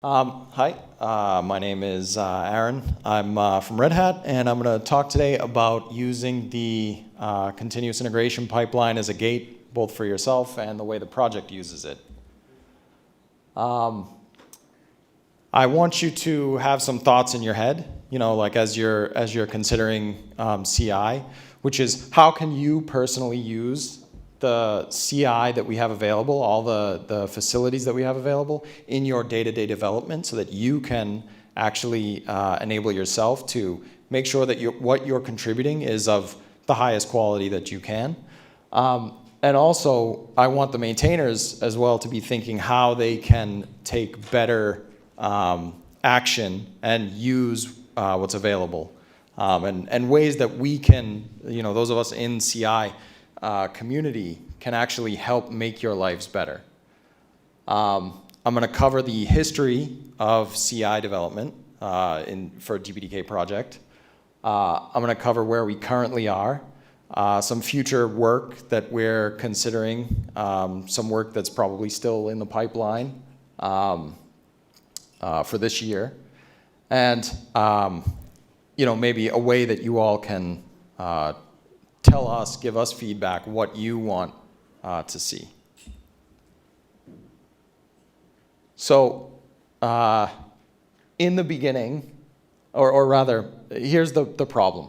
Hi, my name is Aaron. I'm from Red Hat, and I'm going to talk today about using the continuous integration pipeline as a gate, both for yourself and the way the project uses it. I want you to have some thoughts in your head, like as you're considering CI, which is how can you personally use the CI that we have available, all the facilities that we have available in your day-to-day development so that you can actually enable yourself to make sure that what you're contributing is of the highest quality that you can. And also, I want the maintainers as well to be thinking how they can take better action and use what's available. And ways that we can, those of us in CI, community can actually help make your lives better. I'm going to cover the history of CI development for DPDK project. I'm going to cover where we currently are, some future work that we're considering, some work that's probably still in the pipeline for this year, and maybe a way that you all can tell us, give us feedback, what you want to see. So in the beginning, or rather, here's the problem.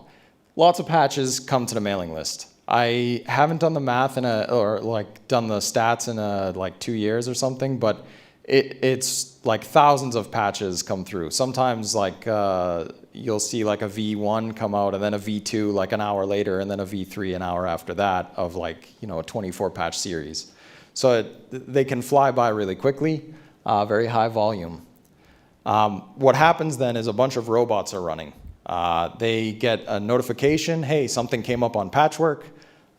Lots of patches come to the mailing list. I haven't done the math done the stats in 2 years or something, but it's like thousands of patches come through. Sometimes you'll see like a V1 come out and then a V2 like an hour later and then a V3 an hour after that of a 24 patch series. So they can fly by really quickly, very high volume. What happens then is a bunch of robots are running. They get a notification, hey, something came up on Patchwork,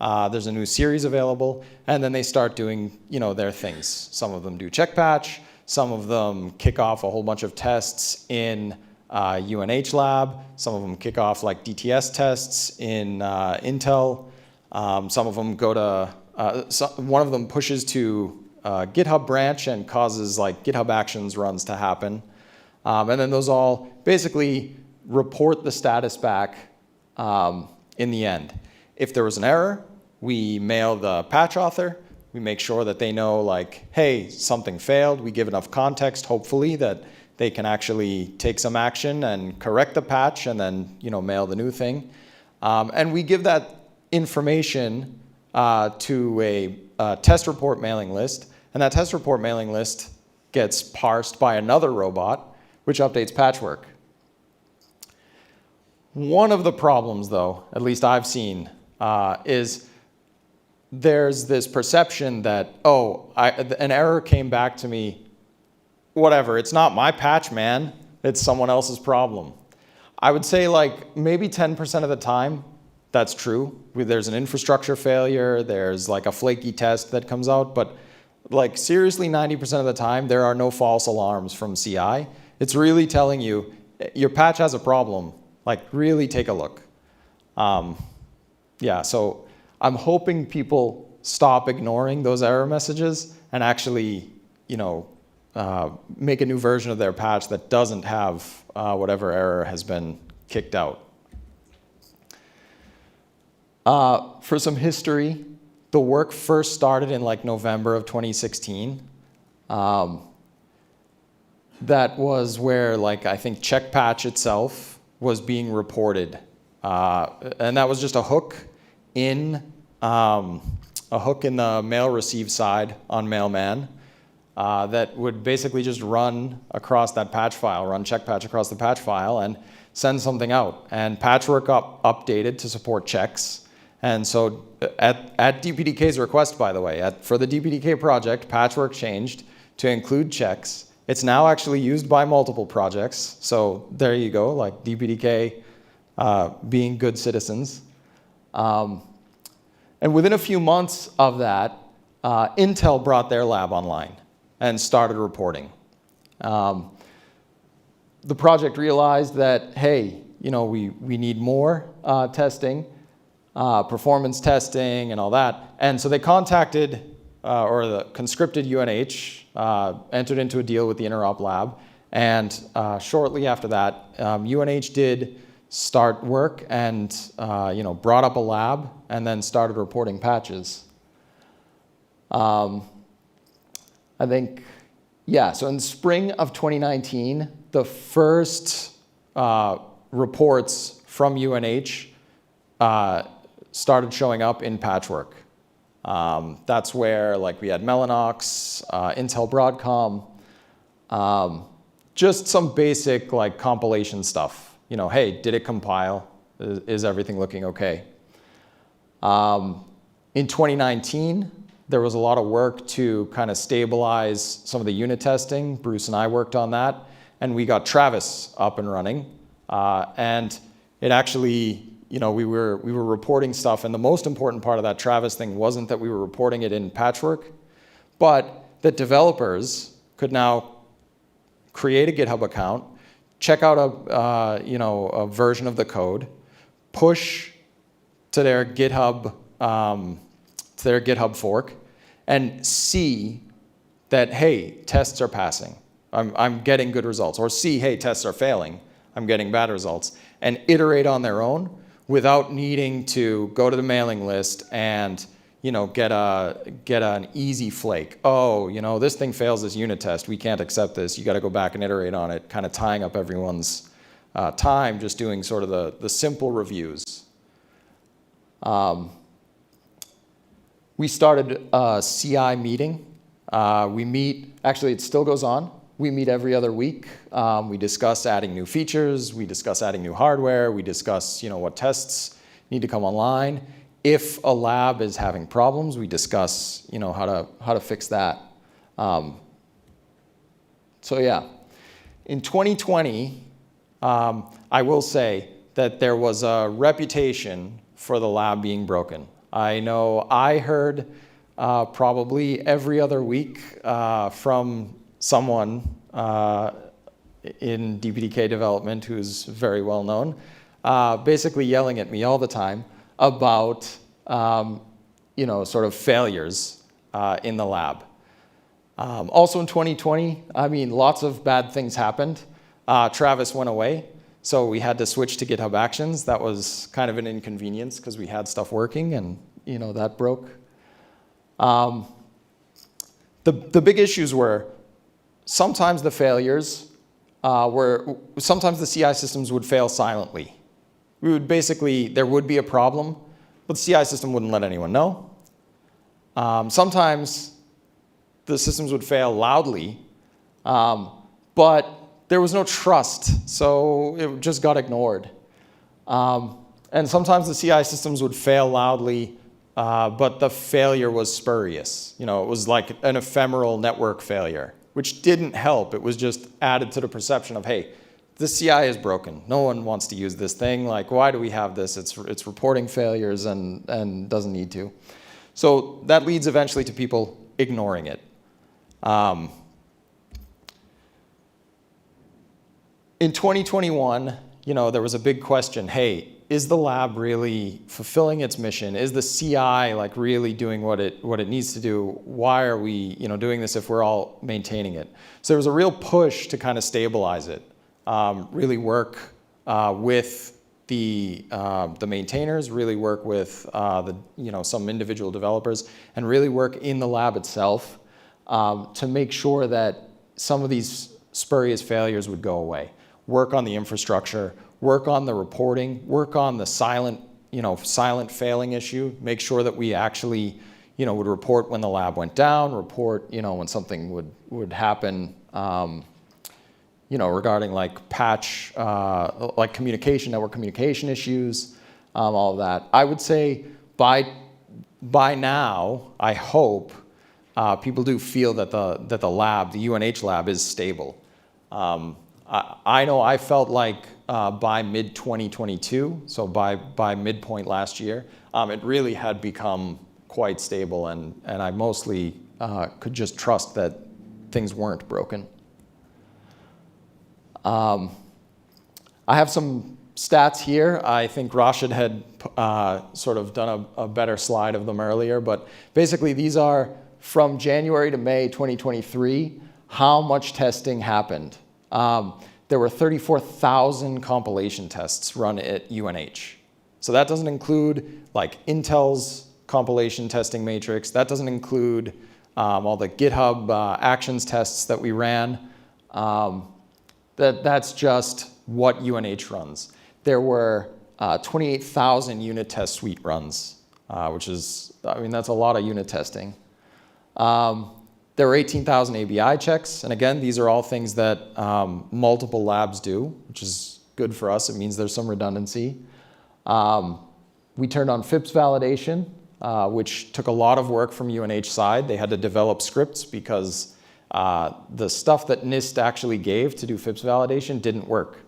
there's a new series available, and then they start doing their things. Some of them do check patch, some of them kick off a whole bunch of tests in UNH lab, some of them kick off DTS tests in Intel, some of them go to, one of them pushes to GitHub branch and causes GitHub Actions runs to happen. And then those all basically report the status back in the end. If there was an error, we mail the patch author. We make sure that they know, hey, something failed. We give enough context, hopefully, that they can actually take some action and correct the patch and then, mail the new thing. And we give that information to a test report mailing list. And that test report mailing list gets parsed by another robot, which updates Patchwork. One of the problems, though, at least I've seen, is there's this perception that, an error came back to me, whatever, it's not my patch, man, it's someone else's problem. I would say maybe 10% of the time that's true. There's an infrastructure failure, there's a flaky test that comes out, but seriously 90% of the time there are no false alarms from CI. It's really telling you your patch has a problem. Really take a look. So I'm hoping people stop ignoring those error messages and actually, make a new version of their patch that doesn't have whatever error has been kicked out. For some history, the work first started in November of 2016. That was where I think check patch itself was being reported, and that was just a hook in the mail receive side on Mailman that would basically just run across that patch file, run check patch across the patch file, and send something out. And Patchwork updated to support checks. And so at DPDK's request, by the way, for the DPDK project, Patchwork changed to include checks. It's now actually used by multiple projects. So there you go, DPDK being good citizens. And within a few months of that, Intel brought their lab online and started reporting. The project realized that, hey, we need more testing, performance testing and all that. And so they contacted, or the conscripted UNH, entered into a deal with the Interop lab And shortly after that, UNH did start work and brought up a lab and then started reporting patches. I think, yeah, so in spring of 2019, the first reports from UNH started showing up in Patchwork. That's where we had Mellanox, Intel Broadcom, just some basic compilation stuff. Hey, did it compile? Is everything looking okay? In 2019, there was a lot of work to kind of stabilize some of the unit testing. Bruce and I worked on that, and we got Travis up and running. And it actually, we were reporting stuff, and the most important part of that Travis thing wasn't that we were reporting it in Patchwork, but that developers could now create a GitHub account, check out a version of the code, push to their GitHub fork, and see that, hey, tests are passing. I'm getting good results. Or see, hey, tests are failing. I'm getting bad results. And iterate on their own without needing to go to the mailing list and get an easy flake. Oh, this thing fails this unit test. We can't accept this. You got to go back and iterate on it, kind of tying up everyone's time, just doing sort of the simple reviews. We started a CI meeting. We meet, actually it still goes on. We meet every other week. We discuss adding new features. We discuss adding new hardware. We discuss what tests need to come online. If a lab is having problems, we discuss how to fix that. So yeah, in 2020, I will say that there was a reputation for the lab being broken. I know I heard probably every other week from someone in DPDK development who's very well known, basically yelling at me all the time about sort of failures in the lab. Also in 2020, lots of bad things happened. Travis went away, so we had to switch to GitHub Actions. That was kind of an inconvenience because we had stuff working and that broke. The big issues were sometimes the failures sometimes the CI systems would fail silently. There would be a problem, but the CI system wouldn't let anyone know. Sometimes the systems would fail loudly, but there was no trust, so it just got ignored. And sometimes the CI systems would fail loudly, but the failure was spurious. It was like an ephemeral network failure, which didn't help. It was just added to the perception of, hey, the CI is broken. No one wants to use this thing. Why do we have this? It's reporting failures and doesn't need to. So that leads eventually to people ignoring it. In 2021, there was a big question. Hey, is the lab really fulfilling its mission? Is the CI really doing what it needs to do? Why are we doing this if we're all maintaining it? So there was a real push to kind of stabilize it. Really work with the maintainers, really work with some individual developers, and really work in the lab itself to make sure that some of these spurious failures would go away. Work on the infrastructure, work on the reporting, work on the silent failing issue, make sure that we actually would report when the lab went down, report when something would happen regarding patch, communication, network communication issues, all of that. I would say by now, I hope people do feel that the lab, the UNH lab, is stable. I know I felt by mid-2022, so by midpoint last year, it really had become quite stable, and I mostly could just trust that things weren't broken. I have some stats here. I think Rashid had sort of done a better slide of them earlier, but basically these are from January to May 2023, how much testing happened. there were 34,000 compilation tests run at UNH. So that doesn't include like Intel's compilation testing matrix. That doesn't include all the GitHub Actions tests that we ran. That's just what UNH runs. There were 28,000 unit test suite runs, which is, I mean, that's a lot of unit testing. There were 18,000 ABI checks, and again, these are all things that multiple labs do, which is good for us. It means there's some redundancy. We turned on FIPS validation, which took a lot of work from UNH side. They had to develop scripts because the stuff that NIST actually gave to do FIPS validation didn't work.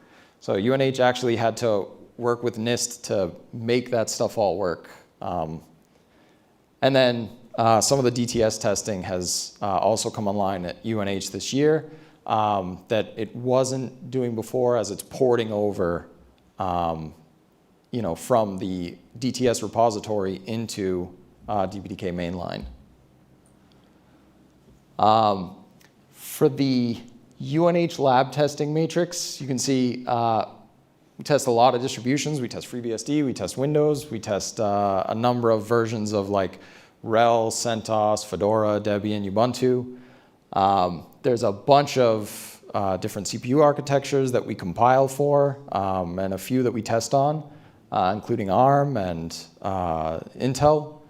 So UNH actually had to work with NIST to make that stuff all work. And then some of the DTS testing has also come online at UNH this year that it wasn't doing before, as it's porting over from the DTS repository into DPDK mainline. For the UNH lab testing matrix, you can see we test a lot of distributions. We test FreeBSD, we test Windows, we test a number of versions of like RHEL, CentOS, Fedora, Debian, Ubuntu. There's a bunch of different CPU architectures that we compile for, and a few that we test on, including ARM and Intel.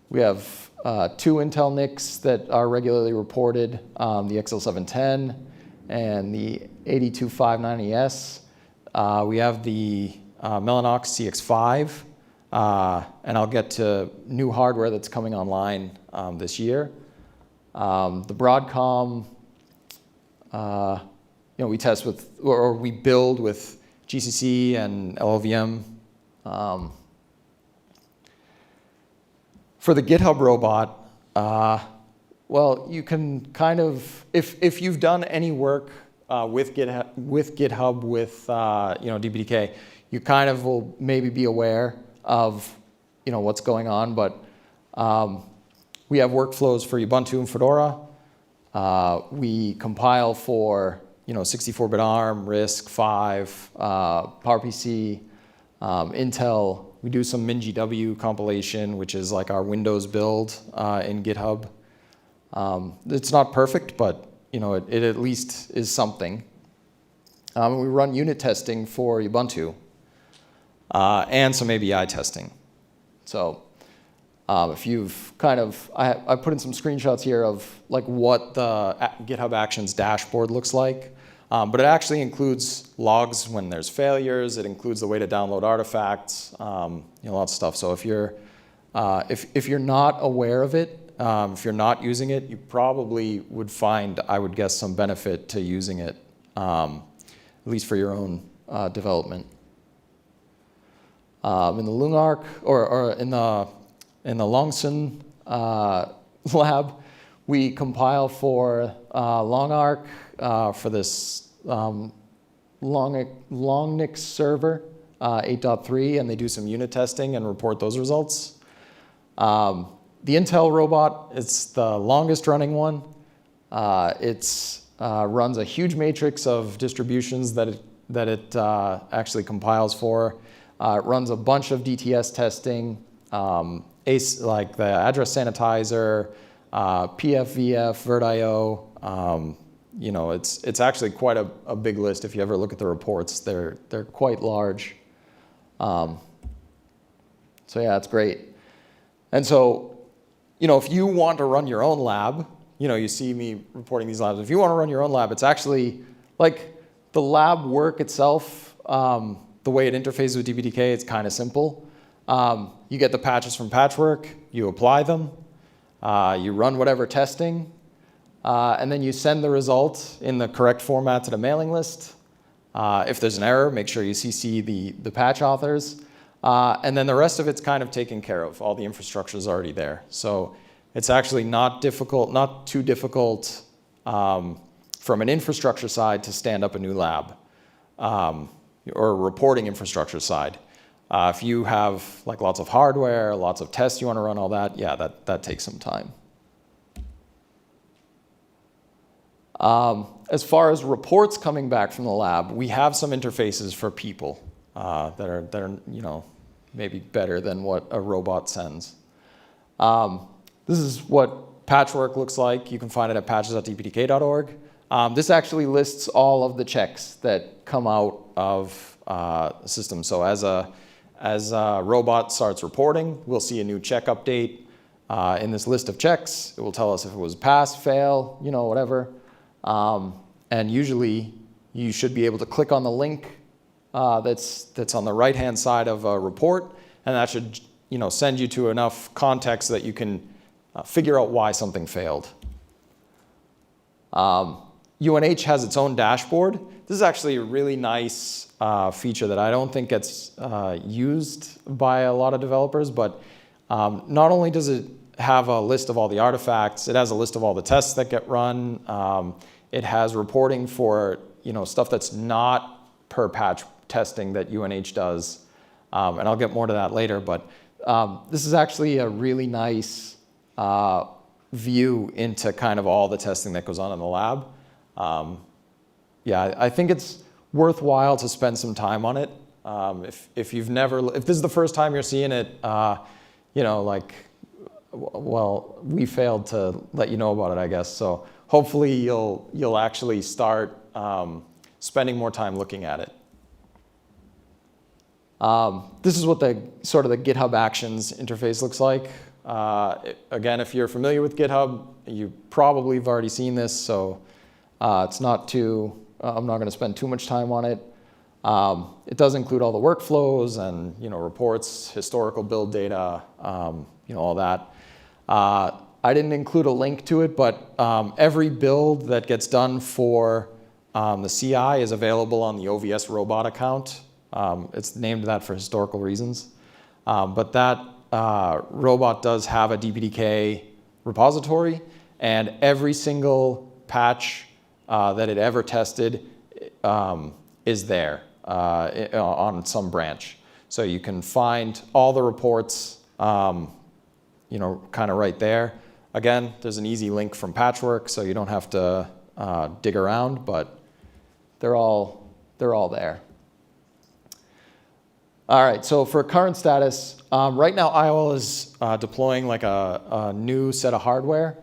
We have 2 Intel NICs that are regularly reported, the XL710 and the 82590S. We have the Mellanox CX5, and I'll get to new hardware that's coming online this year. The Broadcom, we test with, or we build with GCC and LLVM. For the GitHub robot, well, you can kind of, if you've done any work with GitHub with DPDK, you kind of will maybe be aware of what's going on. But we have workflows for Ubuntu and Fedora. We compile for 64-bit ARM, RISC, 5, PowerPC, Intel. We do some MinGW compilation, which is like our Windows build in GitHub. It's not perfect, but it at least is something. We run unit testing for Ubuntu and some ABI testing. So if you've kind of, I put in some screenshots here of like what the GitHub Actions dashboard looks like. But it actually includes logs when there's failures. It includes the way to download artifacts, lots of stuff. So if you're not aware of it, if you're not using it, you probably would find, I would guess, some benefit to using it, at least for your own development. In the LUNARC or in the Longson lab, we compile for LongArc for this Longnix server 8.3, and they do some unit testing and report those results. The Intel robot, it's the longest running one. It runs a huge matrix of distributions that it actually compiles for. It runs a bunch of DTS testing, like the address sanitizer, PFVF, VirtIO. It's actually quite a big list. If you ever look at the reports, they're quite large. So yeah, it's great. And so, if you want to run your own lab, you see me reporting these labs. If you want to run your own lab, it's actually like the lab work itself. The way it interfaces with DPDK, it's kind of simple. You get the patches from Patchwork, you apply them, you run whatever testing, and then you send the result in the correct format to the mailing list. If there's an error, make sure you CC the patch authors. And then the rest of it's kind of taken care of. All the infrastructure is already there. So it's actually not too difficult from an infrastructure side to stand up a new lab, or a reporting infrastructure side. If you have like lots of hardware, lots of tests you want to run, all that, yeah, that takes some time. As far as reports coming back from the lab, we have some interfaces for people that are maybe better than what a robot sends. This is what Patchwork looks like. You can find it at patches.dpdk.org. This actually lists all of the checks that come out of the system. So as a robot starts reporting, we'll see a new check update in this list of checks. It will tell us if it was pass, fail, whatever. And usually you should be able to click on the link that's on the right-hand side of a report, and that should send you to enough context so that you can figure out why something failed. UNH has its own dashboard. This is actually a really nice feature that I don't think gets used by a lot of developers, but not only does it have a list of all the artifacts, it has a list of all the tests that get run. It has reporting for stuff that's not per patch testing that UNH does, and I'll get more to that later. But this is actually a really nice view into kind of all the testing that goes on in the lab. Yeah, I think it's worthwhile to spend some time on it. If this is the first time you're seeing it, well, we failed to let you know about it, I guess. So hopefully you'll actually start spending more time looking at it. This is what the sort of the GitHub Actions interface looks like. Again, if you're familiar with GitHub, you probably have already seen this, so it's not too. I'm not going to spend too much time on it. It does include all the workflows and reports, historical build data, all that. I didn't include a link to it, but every build that gets done for the CI is available on the OVS robot account. It's named that for historical reasons. But that robot does have a DPDK repository, and every single patch that it ever tested is there on some branch. So you can find all the reports kind of right there. Again, there's an easy link from Patchwork, so you don't have to dig around, but they're all there. All right, so for current status, right now IOL is deploying like a new set of hardware.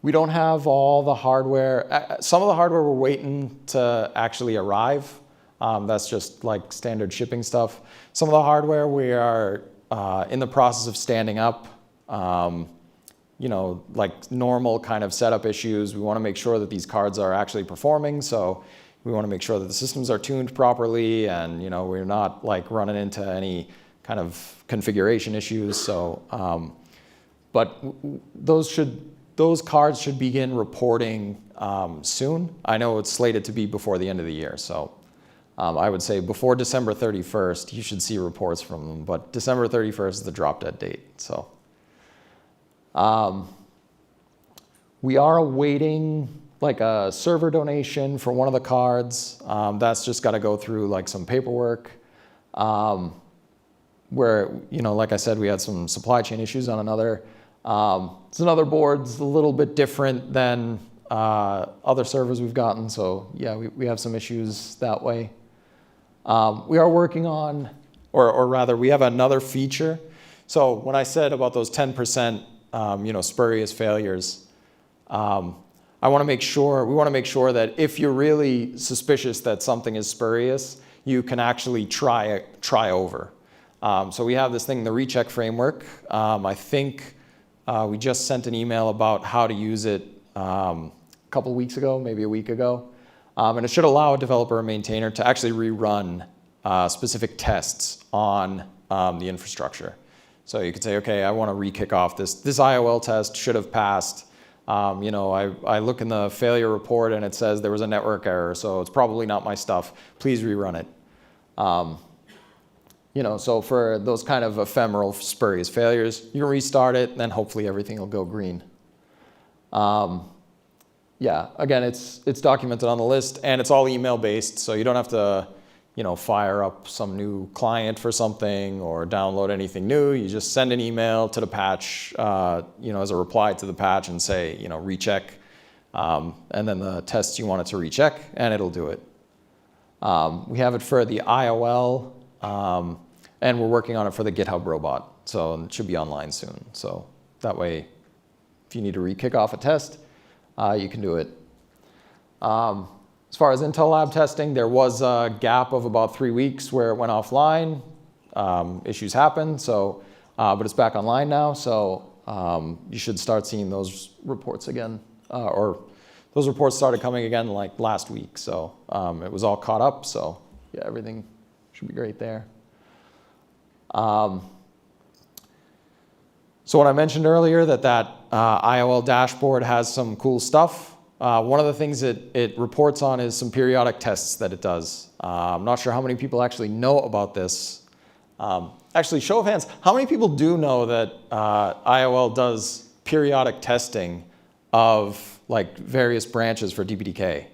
We don't have all the hardware. Some of the hardware we're waiting to actually arrive. That's just like standard shipping stuff. Some of the hardware we are in the process of standing up. Like normal kind of setup issues. We want to make sure that these cards are actually performing. So we want to make sure that the systems are tuned properly, and we're not like running into any kind of configuration issues. So, but those cards should begin reporting soon. I know it's slated to be before the end of the year. So I would say before December 31st, you should see reports from them. But December 31st is the drop dead date. So we are awaiting like a server donation for one of the cards. That's just got to go through like some paperwork. Where, like I said, we had some supply chain issues on another. It's another board. It's a little bit different than other servers we've gotten. So yeah, we have some issues that way. We are working on, or rather, we have another feature. So when I said about those 10%, spurious failures, we want to make sure that if you're really suspicious that something is spurious, you can actually try over. So we have this thing, the recheck framework. I think we just sent an email about how to use it a couple of weeks ago, maybe a week ago. And it should allow a developer or maintainer to actually rerun specific tests on the infrastructure. So you could say, okay, I want to re-kick off this IOL test should have passed. I look in the failure report and it says there was a network error, so it's probably not my stuff. Please rerun it. So for those kind of ephemeral spurious failures, you can restart it, and then hopefully everything will go green. Yeah, again, it's documented on the list, and it's all email-based, so you don't have to, fire up some new client for something or download anything new. You just send an email to the patch, as a reply to the patch and say, recheck and then the tests you want it to recheck, and it'll do it. We have it for the IOL, and we're working on it for the GitHub robot, so it should be online soon. So that way, if you need to re-kick off a test, you can do it. As far as Intel Lab testing, there was a gap of about 3 weeks where it went offline. Issues happened, so, but it's back online now, so you should start seeing those reports again, or those reports started coming again like last week, so it was all caught up, so yeah, everything should be great there. So what I mentioned earlier, that IOL dashboard has some cool stuff. One of the things it reports on is some periodic tests that it does. I'm not sure how many people actually know about this. Actually, show of hands, how many people do know that IOL does periodic testing of like various branches for DPDK?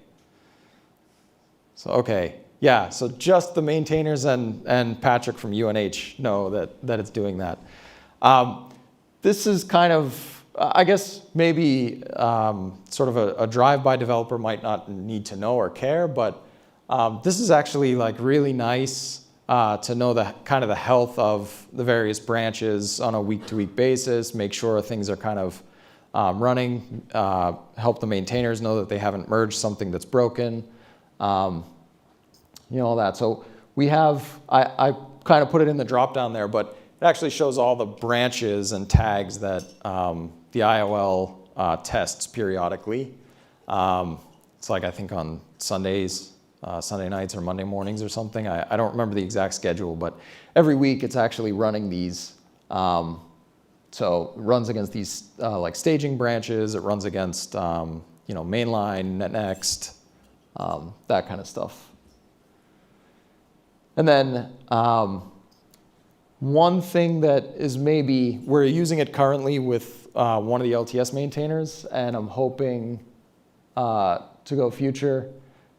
So, okay, yeah, so just the maintainers and Patchwork from UNH know that it's doing that. This is kind of, I guess maybe sort of a drive-by developer might not need to know or care, but this is actually like really nice to know the kind of the health of the various branches on a week-to-week basis, make sure things are kind of running, help the maintainers know that they haven't merged something that's broken, you know, all that. So we have, I kind of put it in the drop-down there, but it actually shows all the branches and tags that the IOL tests periodically. It's like, I think on Sundays, Sunday nights or Monday mornings or something. I don't remember the exact schedule, but every week it's actually running these. So it runs against these like staging branches. It runs against you know, mainline, netnext, that kind of stuff. And then one thing that is maybe, we're using it currently with one of the LTS maintainers, and I'm hoping to go future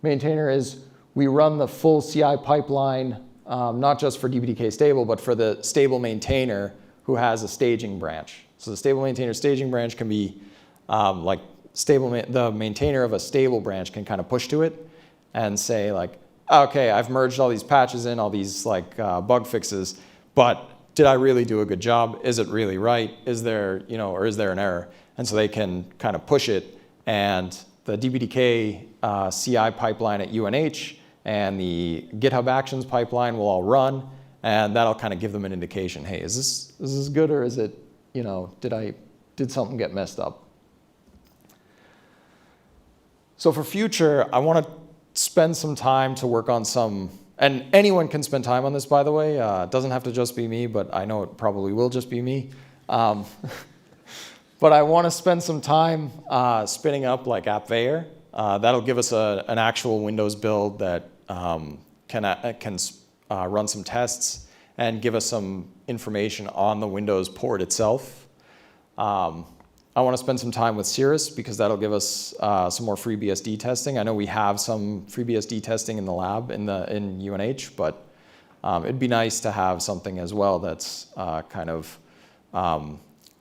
maintainer, is we run the full CI pipeline, not just for DPDK stable, but for the stable maintainer who has a staging branch. So the stable maintainer staging branch can be like the maintainer of a stable branch can kind of push to it and say like, okay, I've merged all these patches in, all these like bug fixes, but did I really do a good job? Is it really right? Is there, you know, or is there an error? And so they can kind of push it, and the DPDK CI pipeline at UNH and the GitHub Actions pipeline will all run, and that'll kind of give them an indication, hey, is this good, or is it, you know, did something get messed up? So for future, I want to spend some time to work on some, and anyone can spend time on this, by the way. It doesn't have to just be me, but I know it probably will just be me. But I want to spend some time spinning up like AppVeyor. That'll give us an actual Windows build that can run some tests and give us some information on the Windows port itself. I want to spend some time with Cirrus because that'll give us some more FreeBSD testing. I know we have some FreeBSD testing in the lab in UNH, but it'd be nice to have something as well that's kind of,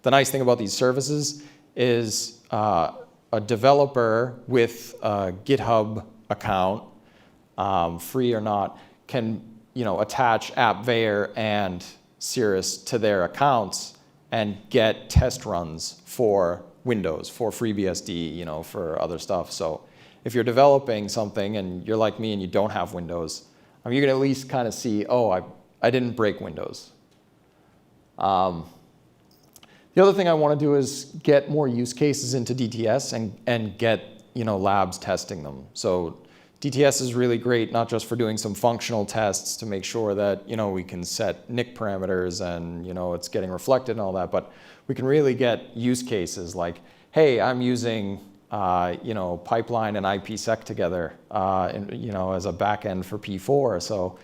the nice thing about these services is a developer with a GitHub account, free or not, can, you know, attach AppVeyor and Cirrus to their accounts and get test runs for Windows, for FreeBSD, you know, for other stuff. So if you're developing something and you're like me and you don't have Windows, you can at least kind of see, oh, I didn't break Windows. The other thing I want to do is get more use cases into DTS and get, you know, labs testing them. So DTS is really great, not just for doing some functional tests to make sure that, you know, we can set NIC parameters and, you know, it's getting reflected and all that, but we can really get use cases like, hey, I'm using, you know, pipeline and IPsec together, you know, as a backend for P4. So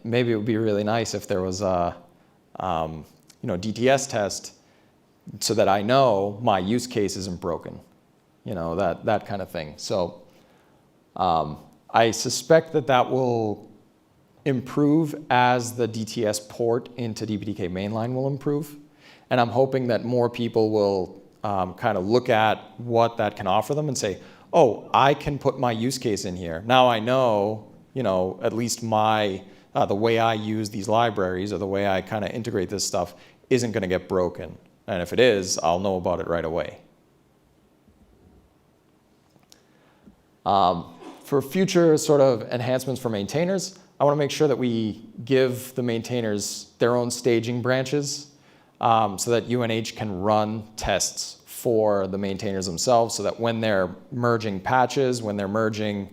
maybe it would be really nice if there was a, you know, DTS test so that I know my use case isn't broken, you know, that kind of thing. So I suspect that will improve as the DTS port into DPDK mainline will improve. And I'm hoping that more people will kind of look at what that can offer them and say, oh, I can put my use case in here. Now I know, at least my, the way I use these libraries or the way I kind of integrate this stuff isn't going to get broken. And if it is, I'll know about it right away. For future sort of enhancements for maintainers, I want to make sure that we give the maintainers their own staging branches so that UNH can run tests for the maintainers themselves, so that when they're merging patches, when they're merging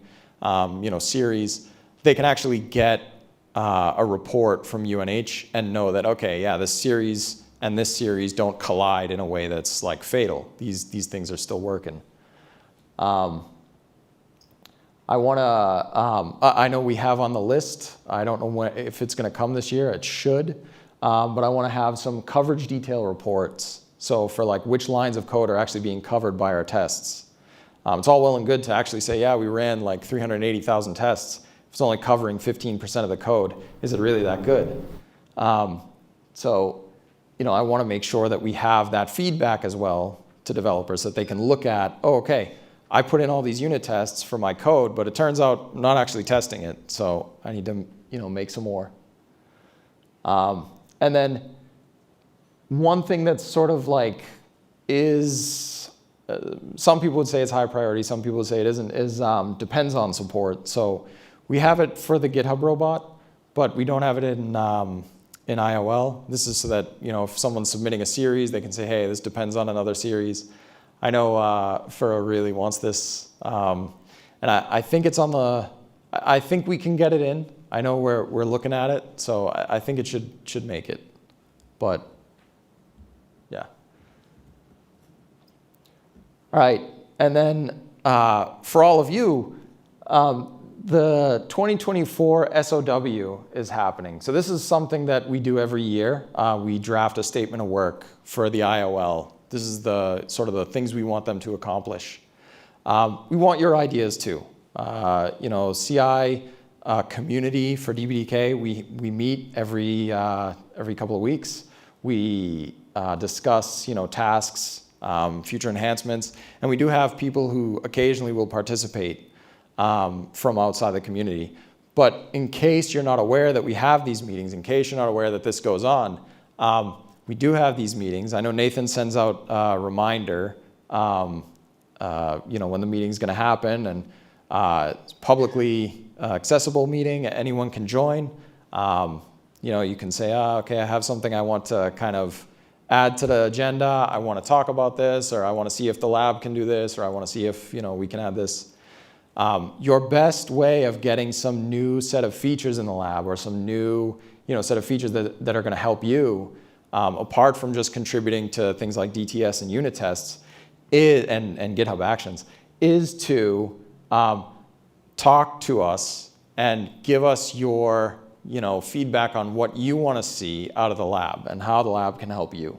series, they can actually get a report from UNH and know that, okay, yeah, this series and this series don't collide in a way that's like fatal. These things are still working. I want to, I know we have on the list, I don't know if it's going to come this year, it should, but I want to have some coverage detail reports. So for like which lines of code are actually being covered by our tests. It's all well and good to actually say, yeah, we ran like 380,000 tests. If it's only covering 15% of the code, is it really that good? So, I want to make sure that we have that feedback as well to developers so that they can look at, oh, okay, I put in all these unit tests for my code, but it turns out I'm not actually testing it, so I need to, make some more. And then one thing that's sort of like is, some people would say it's high priority, some people would say it isn't, is depends on support. So we have it for the GitHub robot, but we don't have it in IOL. This is so that, if someone's submitting a series, they can say, hey, this depends on another series. I know Furrow really wants this, and I think it's on the, I think we can get it in. I know we're looking at it, so I think it should make it, but yeah. All right, and then for all of you, the 2024 SOW is happening. So this is something that we do every year. We draft a statement of work for the IOL. This is the sort of the things we want them to accomplish. We want your ideas too. CI community for DPDK, we meet every couple of weeks. We discuss tasks, future enhancements, and we do have people who occasionally will participate from outside the community. But in case you're not aware that we have these meetings, in case you're not aware that this goes on, we do have these meetings. I know Nathan sends out a reminder, when the meeting's going to happen, and it's publicly accessible meeting. Anyone can join. You can say, okay, I have something I want to kind of add to the agenda. I want to talk about this, or I want to see if the lab can do this, or I want to see if we can add this. Your best way of getting some new set of features in the lab, or some new set of features that are going to help you, apart from just contributing to things like DTS and unit tests, and GitHub Actions, is to talk to us and give us your feedback on what you want to see out of the lab and how the lab can help you.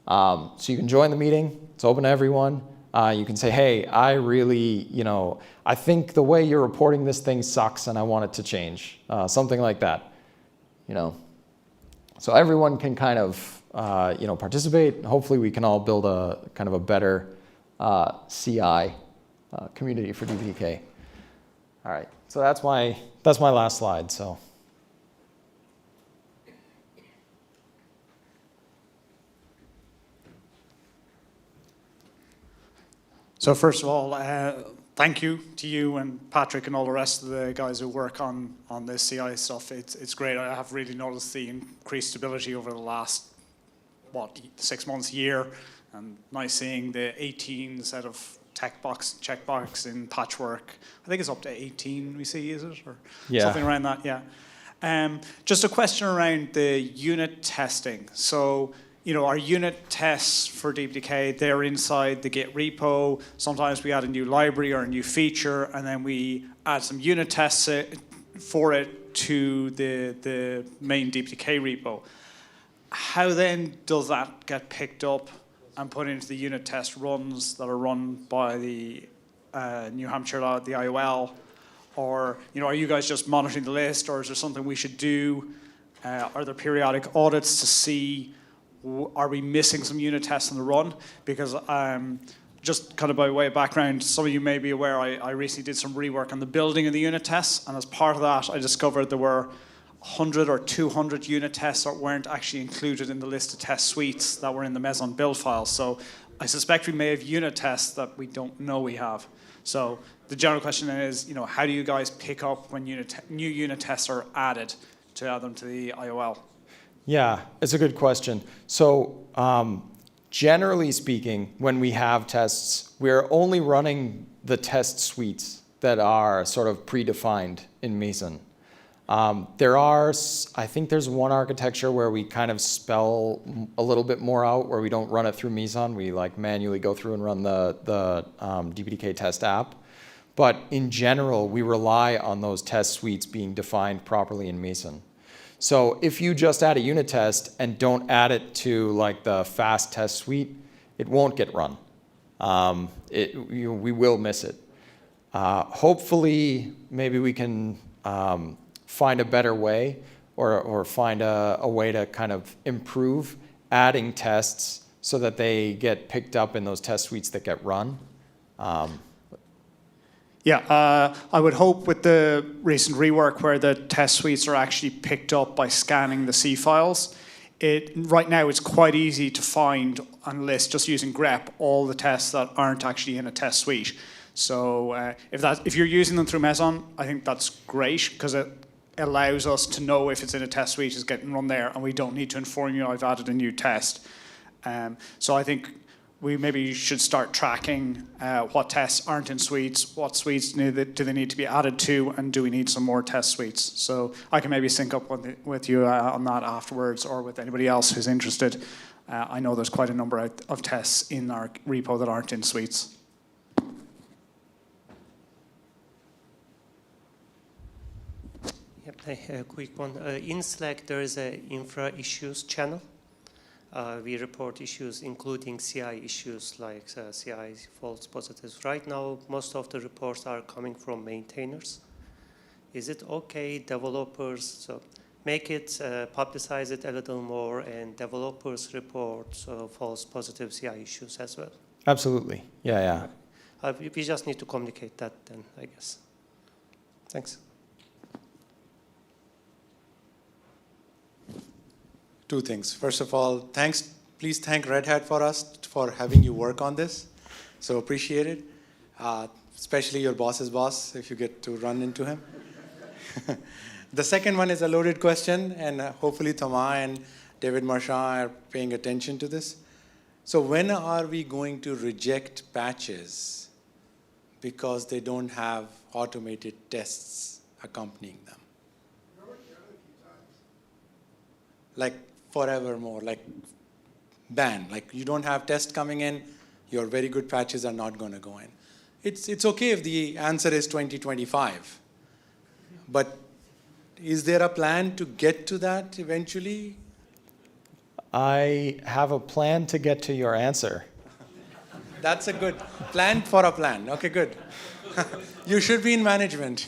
So you can join the meeting. It's open to everyone. You can say, hey, I really, I think the way you're reporting this thing sucks and I want it to change. Something like that. So everyone can kind of, participate. Hopefully we can all build a kind of a better CI community for DPDK. All right, so that's my last slide. So. So first of all, thank you to you and Patrick and all the rest of the guys who work on this CI stuff. It's great. I have really noticed the increased stability over the last, 6 months, year. And nice seeing the 18 set of checkbox in Patchwork. I think it's up to 18 we see, is it? Or something around that, yeah. Just a question around the unit testing. So, our unit tests for DPDK, they're inside the Git repo. Sometimes we add a new library or a new feature, and then we add some unit tests for it to the main DPDK repo. How then does that get picked up and put into the unit test runs that are run by the New Hampshire the IOL? Or, are you guys just monitoring the list, or is there something we should do? Are there periodic audits to see, are we missing some unit tests on the run? Because just kind of by way of background, some of you may be aware I recently did some rework on the building of the unit tests, and as part of that, I discovered there were 100 or 200 unit tests that weren't actually included in the list of test suites that were in the Meson build file. So I suspect we may have unit tests that we don't know we have. So the general question is, how do you guys pick up when new unit tests are added to add them to the IOL? Yeah, it's a good question. So generally speaking, when we have tests, we're only running the test suites that are sort of predefined in Meson. I think there's one architecture where we kind of spell a little bit more out, where we don't run it through Meson. We like manually go through and run the DPDK test app. But in general, we rely on those test suites being defined properly in Meson. So if you just add a unit test and don't add it to like the fast test suite, it won't get run. We will miss it. Hopefully, maybe we can find a better way or find a way to kind of improve adding tests so that they get picked up in those test suites that get run. I would hope with the recent rework where the test suites are actually picked up by scanning the C files, right now it's quite easy to find and list just using grep all the tests that aren't actually in a test suite. So if you're using them through Meson, I think that's great because it allows us to know if it's in a test suite, it's getting run there, and we don't need to inform you I've added a new test. So I think we maybe should start tracking what tests aren't in suites, what suites do they need to be added to, and do we need some more test suites? So I can maybe sync up with you on that afterwards, or with anybody else who's interested. I know there's quite a number of tests in our repo that aren't in suites. A quick one. In Slack, there is an infra issues channel. We report issues, including CI issues like CI false positives. Right now, most of the reports are coming from maintainers. Is it okay, developers, so make it, publicize it a little more, and developers report false positive CI issues as well? Absolutely. Yeah. We just need to communicate that then, I guess. Thanks. Two things. First of all, please thank Red Hat for having you work on this. So appreciate it. Especially your boss's boss, if you get to run into him. The second one is a loaded question, and hopefully Thomas and David Marchand are paying attention to this. So when are we going to reject patches because they don't have automated tests accompanying them? Like forevermore, like ban. Like you don't have tests coming in, your very good patches are not going to go in. It's okay if the answer is 2025. But is there a plan to get to that eventually? I have a plan to get to your answer. That's a good plan for a plan. Okay, good. You should be in management.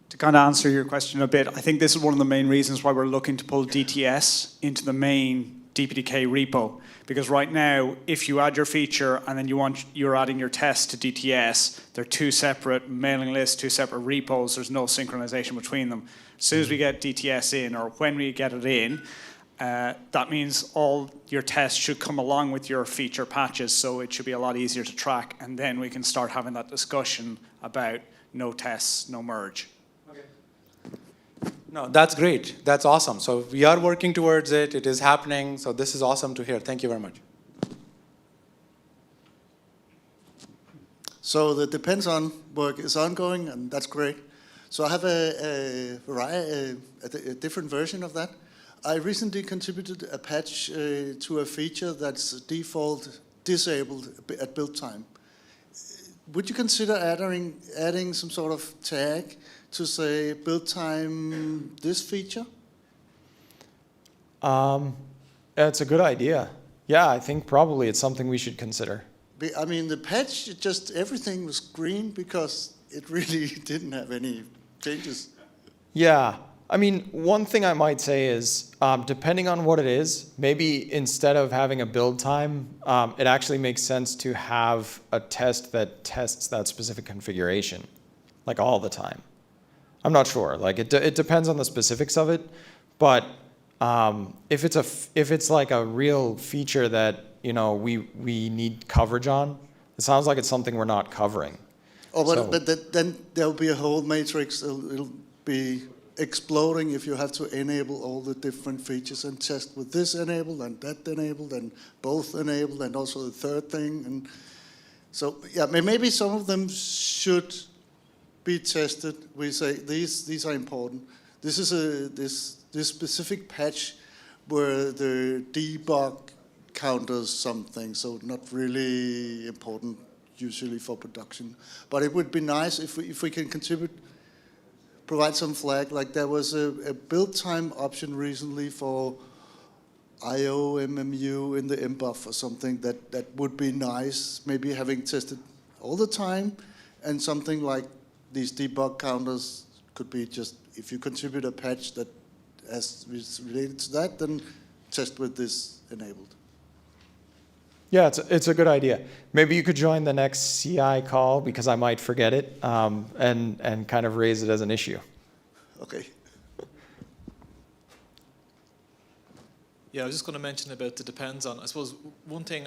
To kind of answer your question a bit, I think this is one of the main reasons why we're looking to pull DTS into the main DPDK repo. Because right now, if you add your feature and then you're adding your test to DTS, they're two separate mailing lists, two separate repos. There's no synchronization between them. As soon as we get DTS in, or when we get it in, that means all your tests should come along with your feature patches, so it should be a lot easier to track. And then we can start having that discussion about no tests, no merge. No, that's great. That's awesome. So we are working towards it. It is happening. So this is awesome to hear. Thank you very much. So the depends on work is ongoing, and that's great. So I have a different version of that. I recently contributed a patch to a feature that's default disabled at build time. Would you consider adding some sort of tag to say build time this feature? It's a good idea. Yeah, I think probably it's something we should consider. I mean, the patch, just everything was green because it really didn't have any changes. Yeah, I mean, one thing I might say is, depending on what it is, maybe instead of having a build time, it actually makes sense to have a test that tests that specific configuration, like all the time. I'm not sure. Like it depends on the specifics of it, but if it's like a real feature that we need coverage on, it sounds like it's something we're not covering. Oh, but then there'll be a whole matrix. It'll be exploding if you have to enable all the different features and test with this enabled and that enabled and both enabled and also the third thing. And so, yeah, maybe some of them should be tested. We say these are important. This is this specific patch where the debug counters something, so not really important usually for production. But it would be nice if we can provide some flag. Like there was a build time option recently for IO MMU in the mbuff or something that would be nice, maybe having tested all the time, and something like these debug counters could be just, if you contribute a patch that is related to that, then test with this enabled. Yeah, it's a good idea. Maybe you could join the next CI call, because I might forget it, and kind of raise it as an issue. Okay. Yeah, I was just going to mention about the depends on. I suppose one thing,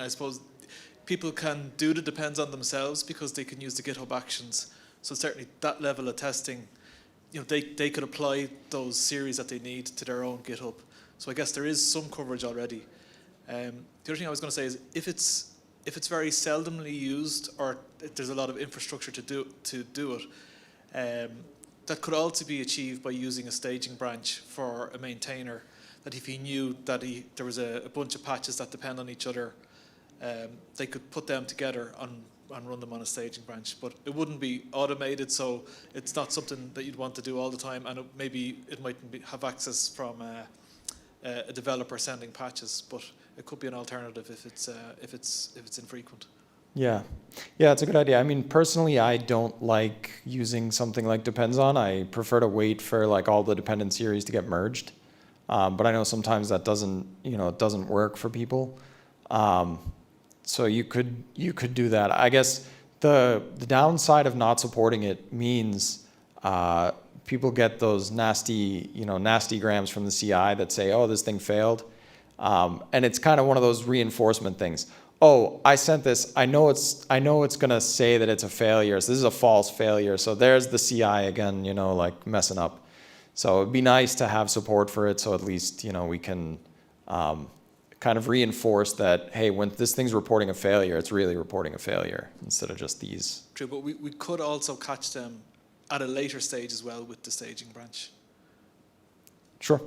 people can do the depends on themselves because they can use the GitHub Actions. So certainly that level of testing, they could apply those series that they need to their own GitHub. So I guess there is some coverage already. The other thing I was going to say is if it's very seldomly used, or if there's a lot of infrastructure to do it, that could also be achieved by using a staging branch for a maintainer. That if he knew that there was a bunch of patches that depend on each other, they could put them together and run them on a staging branch. But it wouldn't be automated, so it's not something that you'd want to do all the time, and maybe it might have access from a developer sending patches, but it could be an alternative if it's infrequent. Yeah, it's a good idea. I mean, personally, I don't like using something like depends on. I prefer to wait for like all the dependent series to get merged. But I know sometimes that doesn't work for people. So you could do that. I guess the downside of not supporting it means people get those nasty grams from the CI that say, oh, this thing failed. And it's kind of one of those reinforcement things. Oh, I sent this. I know it's going to say that it's a failure. So this is a false failure. So there's the CI again, like messing up. So it'd be nice to have support for it. So at least, we can kind of reinforce that, hey, when this thing's reporting a failure, it's really reporting a failure instead of just these. True, but we could also catch them at a later stage as well with the staging branch. Sure.